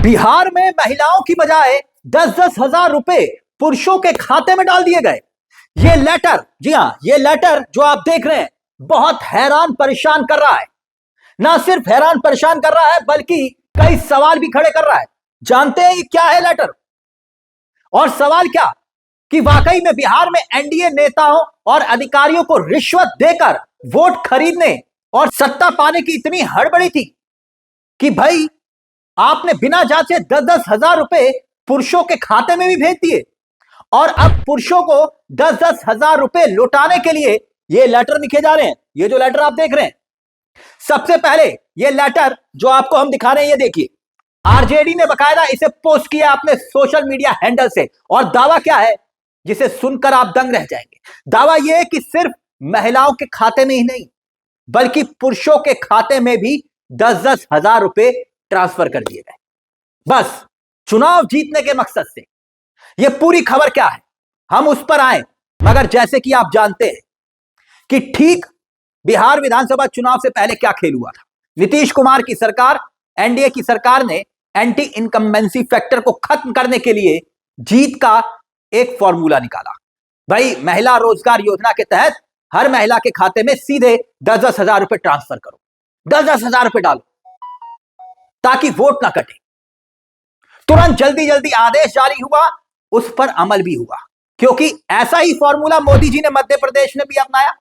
बिहार में महिलाओं की बजाय 10-10 हजार रुपए पुरुषों के खाते में डाल दिए गए। ये लेटर, जी हां, ये लेटर जो आप देख रहे हैं बहुत हैरान परेशान कर रहा है। ना सिर्फ हैरान परेशान कर रहा है बल्कि कई सवाल भी खड़े कर रहा है। जानते हैं ये क्या है लेटर? और सवाल क्या कि वाकई में बिहार में एनडीए नेताओं और अधिकारियों को रिश्वत देकर वोट खरीदने और सत्ता पाने की इतनी हड़बड़ी थी कि भाई आपने बिना जांचे 10-10 हजार रुपए पुरुषों के खाते में भी भेज दिए और अब पुरुषों को 10-10 हजार रुपए लौटाने के लिए ये लेटर लिखे जा रहे हैं। ये जो लेटर आप देख रहे हैं, सबसे पहले ये लेटर जो आपको हम दिखा रहे हैं, ये देखिए, आरजेडी ने बकायदा इसे पोस्ट किया अपने सोशल मीडिया हैंडल से। और दावा क्या है जिसे सुनकर आप दंग रह जाएंगे। दावा यह है कि सिर्फ महिलाओं के खाते में ही नहीं बल्कि पुरुषों के खाते में भी 10-10 हजार रुपए ट्रांसफर कर दिए गए, बस चुनाव जीतने के मकसद से। यह पूरी खबर क्या है हम उस पर आए, मगर जैसे कि आप जानते हैं कि ठीक बिहार विधानसभा चुनाव से पहले क्या खेल हुआ था। नीतीश कुमार की सरकार, एनडीए की सरकार ने एंटी इनकम्बेंसी फैक्टर को खत्म करने के लिए जीत का एक फॉर्मूला निकाला। भाई, महिला रोजगार योजना के तहत हर महिला के खाते में सीधे 10-10 हजार रुपए ट्रांसफर करो, 10-10 हजार रुपए डालो ताकि वोट ना कटे। तुरंत जल्दी जल्दी आदेश जारी हुआ, उस पर अमल भी हुआ, क्योंकि ऐसा ही फॉर्मूला मोदी जी ने मध्य प्रदेश में भी अपनाया,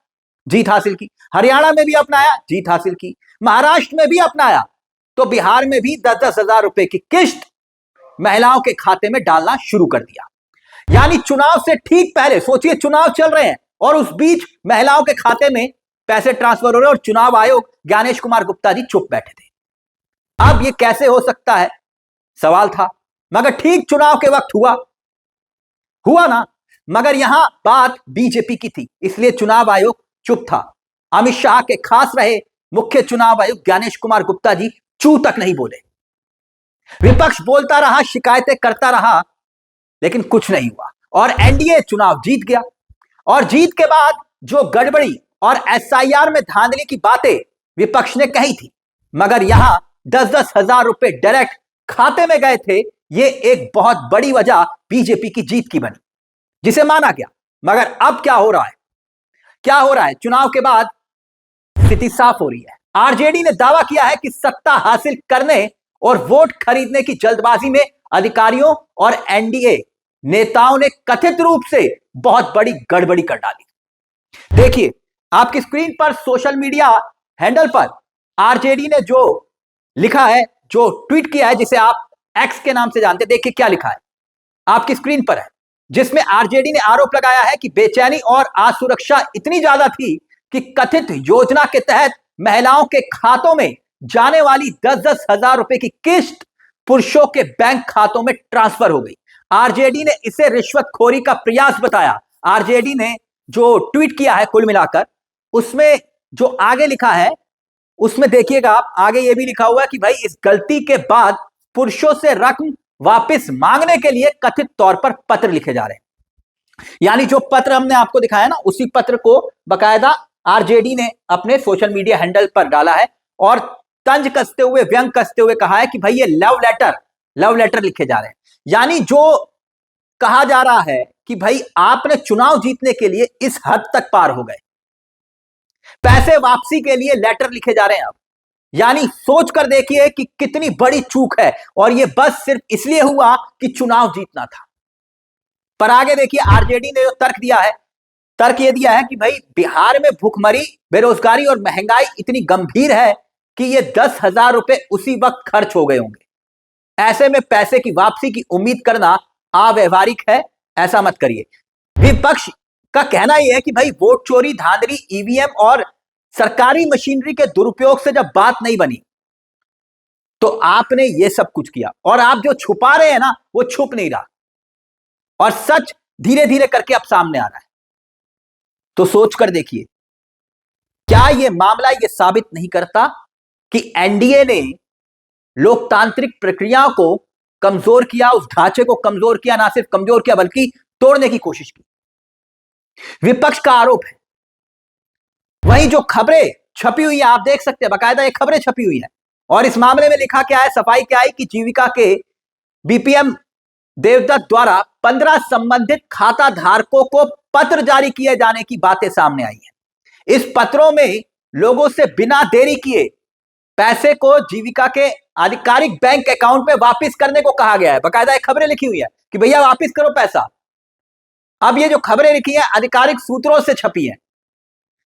जीत हासिल की, हरियाणा में भी अपनाया, जीत हासिल की, महाराष्ट्र में भी अपनाया, तो बिहार में भी 10-10 हजार रुपए की किस्त महिलाओं के खाते में डालना शुरू कर दिया। यानी चुनाव से ठीक पहले, सोचिए चुनाव चल रहे हैं और उस बीच महिलाओं के खाते में पैसे ट्रांसफर हो रहे हैं और चुनाव आयोग ज्ञानेश कुमार गुप्ता जी चुप बैठे थे। अब यह कैसे हो सकता है सवाल था, मगर ठीक चुनाव के वक्त हुआ ना। मगर यहां बात बीजेपी की थी, इसलिए चुनाव आयोग चुप था। अमित शाह के खास रहे मुख्य चुनाव आयुक्त ज्ञानेश कुमार गुप्ता जी चू तक नहीं बोले। विपक्ष बोलता रहा, शिकायतें करता रहा, लेकिन कुछ नहीं हुआ और एनडीए चुनाव जीत गया। और जीत के बाद जो गड़बड़ी और एसआईआर में धांधली की बातें विपक्ष ने कही थी, मगर यहां 10-10 हजार रुपए डायरेक्ट खाते में गए थे, यह एक बहुत बड़ी वजह बीजेपी की जीत की बनी, जिसे माना गया। मगर अब क्या हो रहा है? चुनाव के बाद स्थिति साफ हो रही है। आरजेडी ने दावा किया है कि सत्ता हासिल करने और वोट खरीदने की जल्दबाजी में अधिकारियों और एनडीए नेताओं ने कथित रूप से बहुत बड़ी गड़बड़ी कर डाली। देखिए आपकी स्क्रीन पर सोशल मीडिया हैंडल पर आरजेडी ने जो लिखा है, जो ट्वीट किया है, जिसे आप एक्स के नाम से जानते हैं, देखिए क्या लिखा है, आपकी स्क्रीन पर है, जिसमें आरजेडी ने आरोप लगाया है कि बेचैनी और असुरक्षा इतनी ज्यादा थी कि कथित योजना के तहत महिलाओं के खातों में जाने वाली 10-10 हजार रुपए की किस्त पुरुषों के बैंक खातों में ट्रांसफर हो गई। आरजेडी ने इसे रिश्वतखोरी का प्रयास बताया। आरजेडी ने जो ट्वीट किया है कुल मिलाकर, उसमें जो आगे लिखा है, उसमें देखिएगा आप, आगे यह भी लिखा हुआ है कि भाई इस गलती के बाद पुरुषों से रकम वापस मांगने के लिए कथित तौर पर पत्र लिखे जा रहे हैं। यानी जो पत्र हमने आपको दिखाया ना, उसी पत्र को बकायदा आरजेडी ने अपने सोशल मीडिया हैंडल पर डाला है और तंज कसते हुए, व्यंग कसते हुए कहा है कि भाई ये लव लेटर लिखे जा रहे हैं। यानी जो कहा जा रहा है कि भाई आपने चुनाव जीतने के लिए इस हद तक पार हो गए, पैसे वापसी के लिए लेटर लिखे जा रहे हैं अब। यानी सोच कर देखिए कि कितनी बड़ी चूक है, और यह बस सिर्फ इसलिए हुआ कि चुनाव जीतना था। पर आगे देखिए आरजेडी ने जो तर्क दिया है, तर्क यह दिया है कि भाई बिहार में भूखमरी, बेरोजगारी और महंगाई इतनी गंभीर है कि ये 10 हजार रुपए उसी वक्त खर्च हो गए होंगे। ऐसे में पैसे की वापसी की उम्मीद करना अव्यवहारिक है, ऐसा मत करिए। विपक्ष का कहना यह है कि भाई वोट चोरी, धांधली, ईवीएम और सरकारी मशीनरी के दुरुपयोग से जब बात नहीं बनी तो आपने ये सब कुछ किया, और आप जो छुपा रहे हैं ना, वो छुप नहीं रहा और सच धीरे धीरे करके अब सामने आ रहा है। तो सोच कर देखिए, क्या यह मामला यह साबित नहीं करता कि एनडीए ने लोकतांत्रिक प्रक्रियाओं को कमजोर किया, उस ढांचे को कमजोर किया, ना सिर्फ कमजोर किया बल्कि तोड़ने की कोशिश की। विपक्ष का आरोप है। वहीं जो खबरें छपी हुई है, आप देख सकते हैं, बाकायदा ये खबरें छपी हुई है, और इस मामले में लिखा क्या है, सफाई क्या है कि जीविका के बीपीएम देवदत्त द्वारा 15 संबंधित खाता धारकों को पत्र जारी किए जाने की बातें सामने आई हैं। इस पत्रों में लोगों से बिना देरी किए पैसे को जीविका के आधिकारिक बैंक अकाउंट में वापस करने को कहा गया है। बकायदा खबरें लिखी हुई है कि भैया वापस करो पैसा। अब ये जो खबरें लिखी है आधिकारिक सूत्रों से छपी है,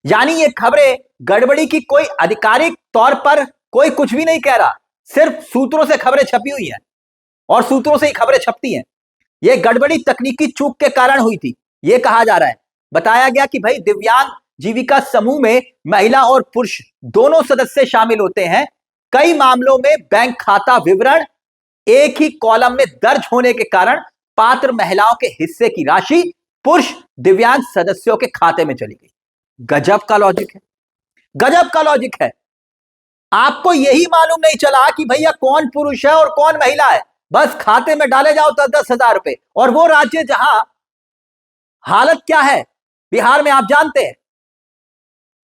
यानी ये खबरें गड़बड़ी की कोई आधिकारिक तौर पर कोई कुछ भी नहीं कह रहा, सिर्फ सूत्रों से खबरें छपी हुई हैं और सूत्रों से ही खबरें छपती हैं। ये गड़बड़ी तकनीकी चूक के कारण हुई थी, ये कहा जा रहा है। बताया गया कि भाई दिव्यांग जीविका समूह में महिला और पुरुष दोनों सदस्य शामिल होते हैं। कई मामलों में बैंक खाता विवरण एक ही कॉलम में दर्ज होने के कारण पात्र महिलाओं के हिस्से की राशि पुरुष दिव्यांग सदस्यों के खाते में चली गई। गजब का लॉजिक है, गजब का लॉजिक है। आपको यही मालूम नहीं चला कि भैया कौन पुरुष है और कौन महिला है, बस खाते में डाले जाओ 10,000 रुपए। और वो राज्य जहां हालत क्या है बिहार में आप जानते हैं।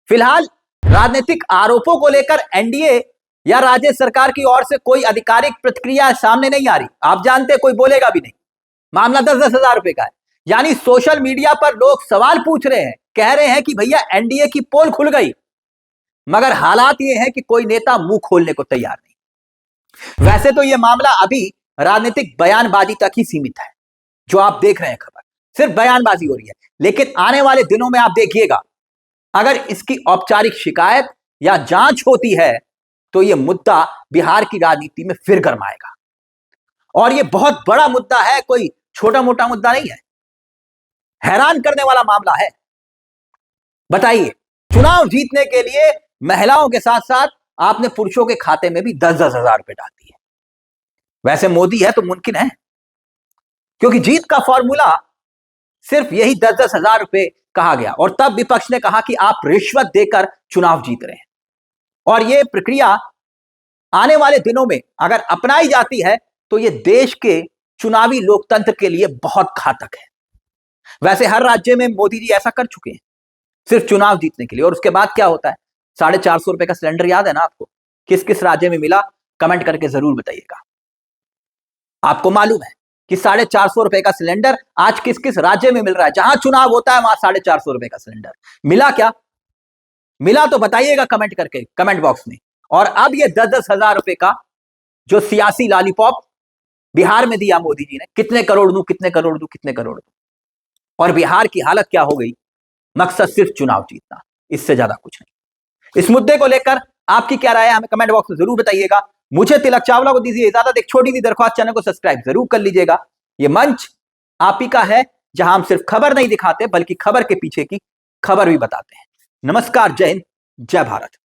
फिलहाल राजनीतिक आरोपों को लेकर एनडीए या राज्य सरकार की ओर से कोई आधिकारिक प्रतिक्रिया सामने नहीं आ रही। आप जानते हैं कोई बोलेगा भी नहीं। मामला 10,000 रुपए का है, यानी सोशल मीडिया पर लोग सवाल पूछ रहे हैं, कह रहे हैं कि भैया एनडीए की पोल खुल गई, मगर हालात ये है कि कोई नेता मुंह खोलने को तैयार नहीं। वैसे तो यह मामला अभी राजनीतिक बयानबाजी तक ही सीमित है। जो आप देख रहे हैं खबर सिर्फ बयानबाजी हो रही है, लेकिन आने वाले दिनों में आप देखिएगा अगर इसकी औपचारिक शिकायत या जांच होती है तो यह मुद्दा बिहार की राजनीति में फिर गरमाएगा। और यह बहुत बड़ा मुद्दा है, कोई छोटा मोटा मुद्दा नहीं है, हैरान करने वाला मामला है। बताइए, चुनाव जीतने के लिए महिलाओं के साथ साथ आपने पुरुषों के खाते में भी 10,000 रुपए डाल दिए। वैसे मोदी है तो मुमकिन है, क्योंकि जीत का फॉर्मूला सिर्फ यही 10,000 रुपए कहा गया। और तब विपक्ष ने कहा कि आप रिश्वत देकर चुनाव जीत रहे हैं। और यह प्रक्रिया आने वाले दिनों में अगर अपनाई जाती है तो यह देश के चुनावी लोकतंत्र के लिए बहुत घातक है। वैसे हर राज्य में मोदी जी ऐसा कर चुके हैं सिर्फ चुनाव जीतने के लिए। और उसके बाद क्या होता है, 450 रुपए का सिलेंडर याद है ना आपको, किस किस राज्य में मिला, कमेंट करके जरूर बताइएगा। आपको मालूम है कि 450 रुपए का सिलेंडर आज किस किस राज्य में मिल रहा है। जहां चुनाव होता है वहां 450 रुपए का सिलेंडर मिला। क्या मिला तो बताइएगा कमेंट करके, कमेंट बॉक्स में। और अब ये 10,000 रुपए का जो सियासी लॉलीपॉप बिहार में दिया मोदी जी ने, कितने करोड़ दूं, कितने करोड़ दूं, कितने करोड़ दूं। और बिहार की हालत क्या हो गई, मकसद सिर्फ चुनाव जीतना, इससे ज्यादा कुछ नहीं। इस मुद्दे को लेकर आपकी क्या राय है हमें कमेंट बॉक्स में जरूर बताइएगा। मुझे तिलक चावला को दीजिए इजाजत। एक छोटी सी दरख्वास्त, चैनल को सब्सक्राइब जरूर कर लीजिएगा। ये मंच आप ही का है जहां हम सिर्फ खबर नहीं दिखाते बल्कि खबर के पीछे की खबर भी बताते हैं। नमस्कार, जय हिंद, जय भारत।